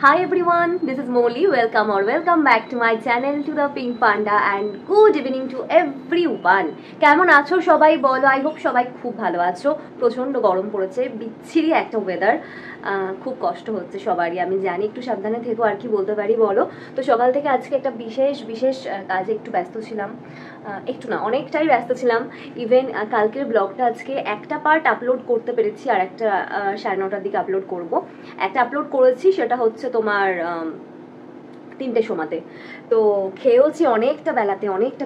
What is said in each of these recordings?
Hi everyone, this is Molly. Welcome back to my channel to the Pink Panda and good evening to everyone. কেমন আছো সবাই বলো? I hope সবাই খুব ভালো আছো। প্রচন্ড গরম পড়েছে, বিচ্ছিরি একটা ওয়েদার, খুব কষ্ট হচ্ছে সবারই। আমি জানি, একটু সাবধানে থেকো, আর কি বলতে পারি বলো। তো সকাল থেকে আজকে একটা বিশেষ কাজে একটু ব্যস্ত ছিলাম, একটু না অনেকটাই ব্যস্ত ছিলাম। ইভেন কালকের ব্লগটা আজকে একটা পার্ট আপলোড করতে পেরেছি, আর একটা 9:30টার দিকে আপলোড করব। একটা আপলোড করেছি, সেটা হচ্ছে তোমার 3টের সময়তে। তো খেয়েওছি অনেকটা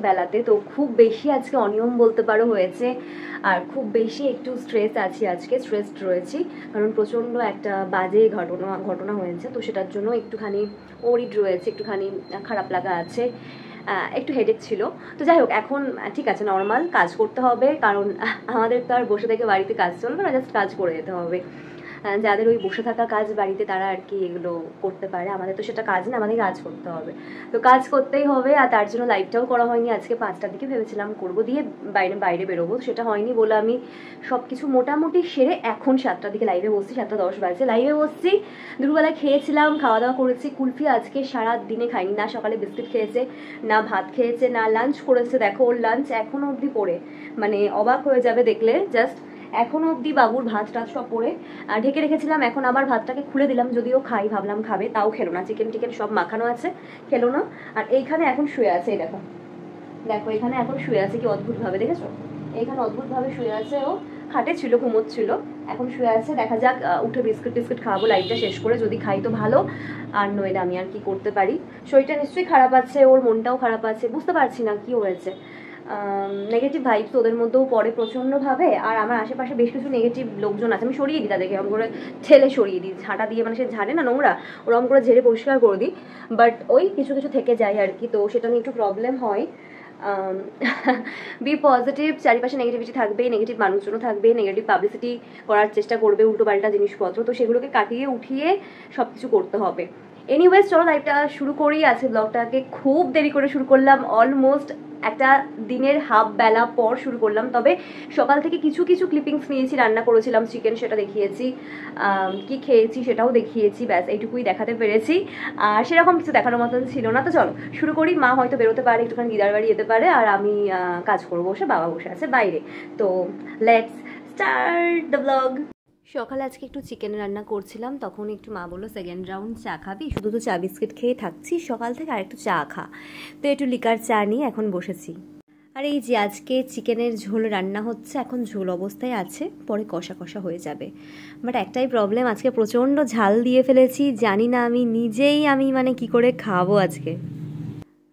বেলাতে। তো খুব বেশি আজকে অনিয়ম বলতে পারো হয়েছে, আর খুব বেশি একটু স্ট্রেসড রয়েছি, কারণ প্রচণ্ড একটা বাজে ঘটনা হয়েছে। তো সেটার জন্য একটুখানি ওরিড রয়েছে, একটুখানি খারাপ লাগা আছে, একটু হেডেক ছিল। তো যাই হোক, এখন ঠিক আছে, নর্মাল কাজ করতে হবে, কারণ আমাদের তো আর বসে থেকে বাড়িতে কাজ চলবে না, জাস্ট কাজ করে যেতে হবে। যাদের ওই বসে থাকা কাজ বাড়িতে, তারা আর কি এগুলো করতে পারে। আমাদের তো সেটা কাজ না, আমাদের কাজ করতে হবে। তো কাজ করতেই হবে, আর তার জন্য লাইভটাও করা হয়নি। আজকে 5টার দিকে ভেবেছিলাম করবো, দিয়ে বাইরে বেরোবো, সেটা হয়নি বলে আমি সব কিছু মোটামুটি সেরে এখন 7টার দিকে লাইভে বসছি। 7:10 বাজে লাইভে বসছি। দুপুরবেলায় খেয়েছিলাম, খাওয়া দাওয়া করেছি। কুলফি আজকে সারা দিনে খাইনি, না সকালে বিস্কিট খেয়েছে, না ভাত খেয়েছে, না লাঞ্চ করেছে। দেখো ওর লাঞ্চ এখনো অবধি পড়ে, মানে অবাক হয়ে যাবে দেখলে। জাস্ট এখনো অবধি বাবুর ভাত টাত সব পরে ঢেকে রেখেছিলাম। এখন আবার ভাতটাকে খুলে দিলাম, যদিও ভাবলাম খাবে, তাও খেলো না। চিকেন সব মাখানো আছে, খেলো না। আর এইখানে এখন শুয়ে আছে, এই দেখো এখানে এখন শুয়ে আছে, কি অদ্ভুত ভাবে, দেখেছো? এইখানে অদ্ভুত ভাবে শুয়ে আছে। ও খাটে ছিল, ঘুমোচ্ছিল, এখন শুয়ে আছে। দেখা যাক, উঠে বিস্কিট খাওয়াবো লাইটটা শেষ করে। যদি খাই তো ভালো, আর নইলে আমি আর কি করতে পারি। শরীরটা নিশ্চয়ই খারাপ আছে, ওর মনটাও খারাপ আছে, বুঝতে পারছি না কি হয়েছে। নেগেটিভ ভাইবস ওদের মধ্যেও পড়ে প্রচণ্ডভাবে। আর আমার আশেপাশে বেশ কিছু নেগেটিভ লোকজন আছে, আমি সরিয়ে দিই তাদেরকে, এরকম করে ঠেলে সরিয়ে দিই, ঝাঁটা দিয়ে, মানে সে ঝাড়ে না নোংরা, ওরকম করে ঝেড়ে পরিষ্কার করে দিই। বাট ওই কিছু থেকে যায় আর কি, তো সেটা নিয়ে একটু প্রবলেম হয়। বি পজিটিভ, চারিপাশে নেগেটিভিটি থাকবে, নেগেটিভ মানুষজনও থাকবে, নেগেটিভ পাবলিসিটি করার চেষ্টা করবে, উল্টোপাল্টা জিনিসপত্র, তো সেগুলোকে কাটিয়ে উঠিয়ে সব কিছু করতে হবে। এনিওয়েজ, চলো লাইভটা শুরু করি। আজকে ব্লগটাকে খুব দেরি করে শুরু করলাম, অলমোস্ট একটা দিনের হাফ বেলা পর শুরু করলাম। তবে সকাল থেকে কিছু ক্লিপিংস নিয়েছি, রান্না করেছিলাম চিকেন, সেটা দেখিয়েছি, কি খেয়েছি সেটাও দেখিয়েছি, ব্যাস এইটুকুই দেখাতে পেরেছি। আর সেরকম কিছু দেখানোর মতন ছিল না। তো চলো শুরু করি। মা হয়তো বেরোতে পারে, একটুখানি দিদার বাড়ি যেতে পারে, আর আমি কাজ করবো বসে, বাবা বসে আছে বাইরে। তো লেটস স্টার্ট দ্য ব্লগ। সকালে আজকে একটু চিকেন রান্না করছিলাম, তখন একটু মা বললো সেকেন্ড রাউন্ড চা খাবি, শুধু তো চা বিস্কিট খেয়ে থাকছি সকাল থেকে, আর একটু চা খা। তো একটু লিকার চা নিয়ে এখন বসেছি। আর এই যে আজকে চিকেনের ঝোল রান্না হচ্ছে, এখন ঝোল অবস্থায় আছে, পরে কষা হয়ে যাবে। বাট একটাই প্রবলেম, আজকে প্রচণ্ড ঝাল দিয়ে ফেলেছি, জানি না আমি নিজেই মানে কি করে খাবো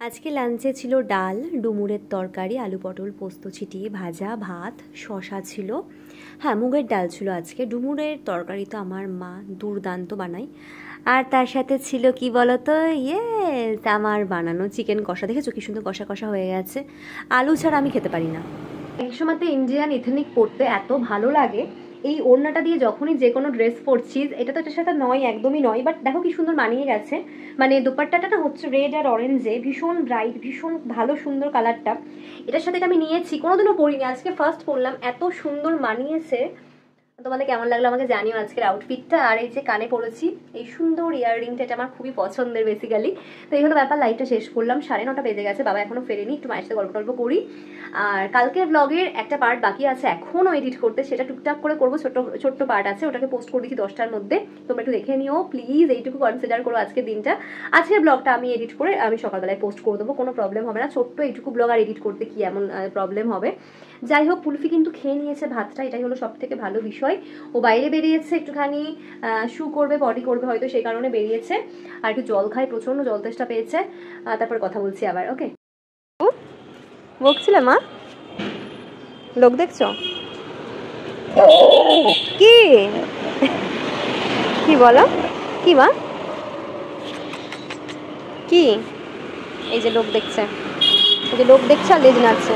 আজকে লাঞ্চে ছিল ডাল, ডুমুরের তরকারি, আলু পটল পোস্ত ছিটিয়ে ভাজা, ভাত, শশা ছিল, হ্যাঁ মুগের ডাল ছিল আজকে। ডুমুরের তরকারি তো আমার মা দুর্দান্ত বানায়। আর তার সাথে ছিল কি বলতো, আমার বানানো চিকেন কষা। দেখেছো কি সুন্দর কষা হয়ে গেছে। আলু ছাড়া আমি খেতে পারি না। এক সময়তে ইন্ডিয়ান এথনিক পরতে এত ভালো লাগে, এই ওড়নাটা দিয়ে যখনই যে কোনো ড্রেস পরছি, এটা তো এটার সাথে নয়, একদমই নয়, বাট দেখো কি সুন্দর মানিয়ে গেছে। মানে দোপাট্টাটা না হচ্ছে রেড আর অরেঞ্জে, ভীষণ ব্রাইট, ভীষণ ভালো সুন্দর কালারটা। এটার সাথে আমি নিয়েছি, কোনোদিনও পরিনি, আজকে ফার্স্ট পরলাম, এত সুন্দর মানিয়েছে। তোমাদের কেমন লাগলো আমাকে জানিও আজকের আউটফিটটা। আর এই যে কানে পরেছি এই সুন্দর ইয়াররিংটা, এটা আমার খুবই পছন্দের বেসিক্যালি। তো এই হলো ব্যাপার। লাইভটা শেষ করলাম, 9:30 বেজে গেছে, বাবা এখনো ফেরেনি, একটু মায়ের সাথে গল্প করি। আর কালকের ব্লগের একটা পার্ট বাকি আছে এখনও এডিট করতে, সেটা টুকটাক করে করবো, ছোট্ট পার্ট আছে, ওটাকে পোস্ট করে দিচ্ছি 10টার মধ্যে। তোমরা একটু দেখে নিও প্লিজ, এইটুকু কনসিডার করো আজকের দিনটা। আজকের ব্লগটা আমি এডিট করে আমি সকালবেলায় পোস্ট করে দেবো, কোনো প্রবলেম হবে না। ছোট্ট এইটুকু ব্লগ আর এডিট করতে কি এমন প্রবলেম হবে? যাই হোক, কুলফি কিন্তু খেয়ে নিয়েছে ভাতটা, এটাই হলো সব থেকে ভালো বিষয়। ও বাইরে বেরিয়েছে, একটুখানি শু করবে, বডি করবে হয়তো, সেই কারণে বেরিয়েছে। আর একটু জল খায়, প্রচন্ড জল তেষ্টা পেয়েছে। তারপর কথা বলছি আবার, ওকে। বকছিলে মা, লোক দেখছো কি? কি বলো, কি মা, কি? এই যে লোক দেখছে, এই যে লোক দেখছে আর লেজ নাড়ছে,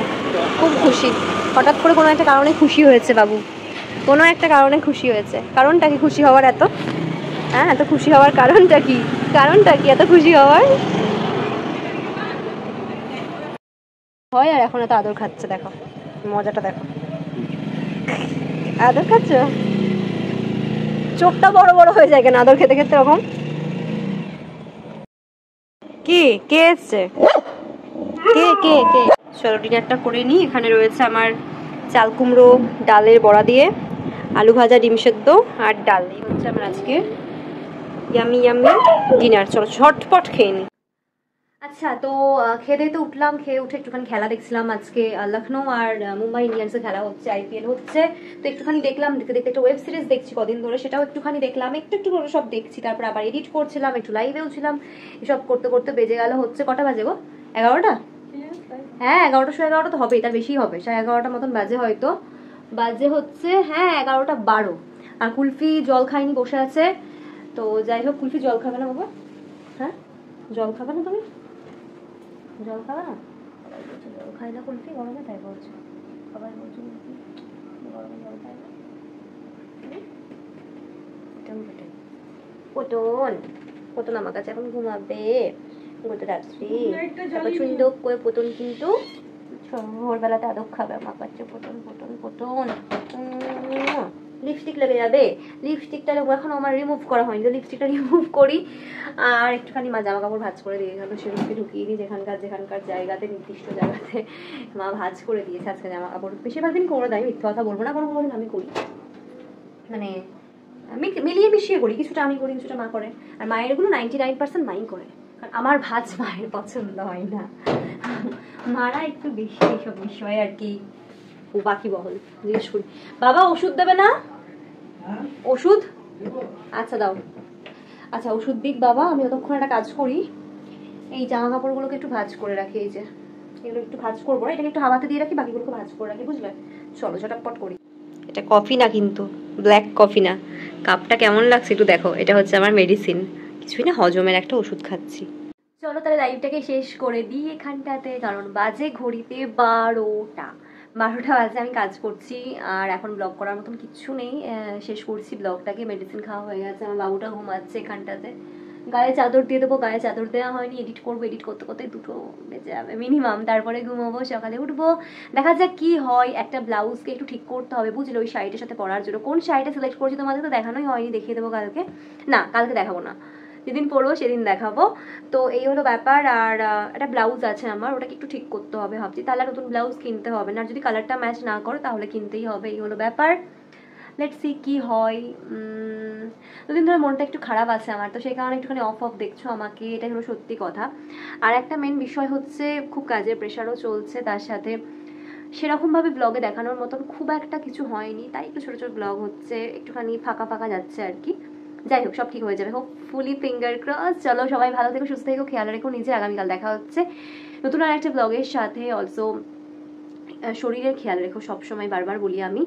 খুব খুশি। হঠাৎ করে কোনো একটা কারণে খুশি হয়েছে বাবু, কোনো একটা কারণে খুশি হয়েছে। কারণটা কি খুশি হওয়ার? এত খুশি হওয়ার কারণটা কি এত খুশি হওয়ার হয়? আর এখন এত আদর খাচ্ছে, দেখো মজাটা দেখো, আদর খাচ্ছ, চোখটা বড় হয়ে যায় কেন আদর খেতে এরকম? কি কে এসছে? কে কে কে? চলো ডিনারটা করে নিই। এখানে রয়েছে আমার চাল কুমড়ো ডালের বড়া দিয়ে আলু ভাজা, ডিম সেদ্ধ আর ডাল। এই হচ্ছে আমার আজকে ইয়ামি ইয়ামি ডিনার। চলো ঝটপট খেয়ে নিই। আচ্ছা, তো খেয়ে তো উঠলাম। খেয়ে উঠে একটুখানি খেলা দেখছিলাম। আজকে লখনৌ আর মুম্বাই ইন্ডিয়ান্সের খেলা হচ্ছে, IPL হচ্ছে। তো একটুখানি দেখলাম, দেখতে দেখতে একটা ওয়েব সিরিজ দেখছি কদিন ধরে, সেটাও একটুখানি দেখলাম। একটু একটু করে সব দেখছি, তারপর আবার এডিট করছিলাম, একটু লাইভেও ছিলাম। এসব করতে করতে বেজে গেল হচ্ছে কটা বাজে গো? 11টা? হ্যাঁ 11টা তো হবেই, তার বেশি হবে, 11:30 মতন বাজে হয়তো। বাজে হচ্ছে হ্যাঁ 11:12। আর কুলফি জল খাইনি, বসে আছে। তো যাই হোক, কুলফি জল খাবে না বাবা? হ্যাঁ জল খাবে না তুমি? জল খাবে না? জল খাই না কুলফি গরমে, তাই বলছো? সবাই বলছো কুলফি গরমে জল খাই না। পটন পটন আমার কাছে এখন ঘুমাবে গোটা রাত্রি। তারপর সুন্দর করে পটন কিন্তু ভোরবেলাতে আদক খাবে আমার কাছে। পটন পটন পটন। লিপস্টিক লেগে যাবে। লিপস্টিকটা এখন আমার রিমুভ করা হয়নি, তো লিপস্টিকটা রিমুভ করি। আর একটুখানি মা জামা কাপড় ভাঁজ করে দিয়ে গেল, সেগুলোকে ঢুকিয়ে দিই যেখানকার জায়গাতে, নির্দিষ্ট জায়গাতে মা ভাঁজ করে দিয়েছে আজকে জামা কাপড়। বেশিরভাগ দিন করে দেয়, মিথ্যে কথা বলবো না, কোনো দিন আমি করি, মানে মিলিয়ে মিশিয়ে করি। কিছুটা আমি করি, কিছুটা মা করে। আর মায়ের গুলো 99% মাই করে, কারণ আমার ভাঁজ মায়ের পছন্দ হয় না। মারা একটু বেশি এইসব বিষয় আর কি ও বাকি বহল জিজ্ঞেস করি। বাবা ওষুধ দেবে না? ওষুধ আচ্ছা দাও। আচ্ছা ওষুধ দিক বাবা, আমি ততক্ষণ একটা কাজ করি। এই জামা কাপড়গুলোকে একটু ভাঁজ করে রাখি, এই যে এগুলো একটু ভাঁজ করবো, এটাকে একটু হাওয়াতে দিয়ে রাখি, বাকিগুলোকে ভাঁজ করে রাখি, বুঝলে? চলো ঝটাপট করি। এটা কফি না কিন্তু, ব্ল্যাক কফি না। কাপটা কেমন লাগছে একটু দেখো। এটা হচ্ছে আমার মেডিসিন, কিছুই না, হজমের একটা ওষুধ খাচ্ছি। চলো তাহলে লাইভটাকে শেষ করে দিই এখানটাতে, কারণ বাজে ঘড়িতে 12টা বাজে। আমি কাজ করছি আর এখন ব্লগ করার মতন কিচ্ছু নেই। শেষ করছি ব্লগটাকে। মেডিসিন খাওয়া হয়ে গেছে, আমার বাবুটা ঘুমাচ্ছে এখানটাতে। গায়ে চাদর দিয়ে দেবো, গায়ে চাদর দেওয়া হয়নি। এডিট করবো, এডিট করতে করতে 2টো বেজে যাবে মিনিমাম। তারপরে ঘুমাবো, সকালে উঠবো, দেখা যাক কি হয়। একটা ব্লাউজকে একটু ঠিক করতে হবে, বুঝলো, ওই শাড়িটার সাথে পরার জন্য। কোন শাড়িটা সিলেক্ট করছি তোমাদের তো দেখানোই হয়নি, দেখিয়ে দেবো কালকে। না কালকে দেখাবো না, যেদিন পরবো সেদিন দেখাবো। তো এই হলো ব্যাপার। আর একটা ব্লাউজ আছে আমার, ওটাকে একটু ঠিক করতে হবে ভাবছি। তাহলে নতুন ব্লাউজ কিনতে হবে না, আর যদি কালারটা ম্যাচ না করে তাহলে কিনতেই হবে। এই হলো ব্যাপার। লেটস সি কি হয়। দুদিন ধরে মনটা একটু খারাপ আছে আমার, তো সেই কারণে একটুখানি অফ দেখছো আমাকে, এটাই হলো সত্যি কথা। আর একটা মেন বিষয় হচ্ছে, খুব কাজের প্রেশারও চলছে, তার সাথে সেরকমভাবে ব্লগে দেখানোর মতন খুব একটা কিছু হয়নি, তাই একটু ছোটো ছোটো ব্লগ হচ্ছে, একটুখানি ফাঁকা ফাঁকা যাচ্ছে আর কি। যাই হোক, সব ঠিক হয়ে যাবে, হোপফুলি, ফিঙ্গার ক্রস। চলো সবাই ভালো থেকো, সুস্থ থেকো, খেয়াল রেখো নিজে। আগামীকাল দেখা হচ্ছে নতুন আর একটা ব্লগের সাথে। অলসো শরীরের খেয়াল রেখো সবসময়, বারবার বলি আমি।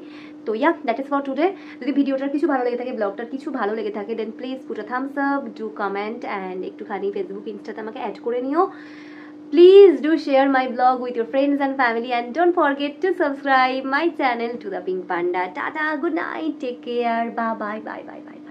তো দ্যাট ইজ ফর টুডে। যদি ভিডিওটার কিছু ভালো লেগে থাকে, ব্লগটার কিছু ভালো লেগে থাকে, then please put a thumbs up, do comment, and একটুখানি ফেসবুক, ইনস্টাতে আমাকে অ্যাড করে নিও। Please do share my blog with your friends and family, and don't forget to subscribe my channel to the Pink Panda. Tata, good night, take care, bye bye bye bye bye.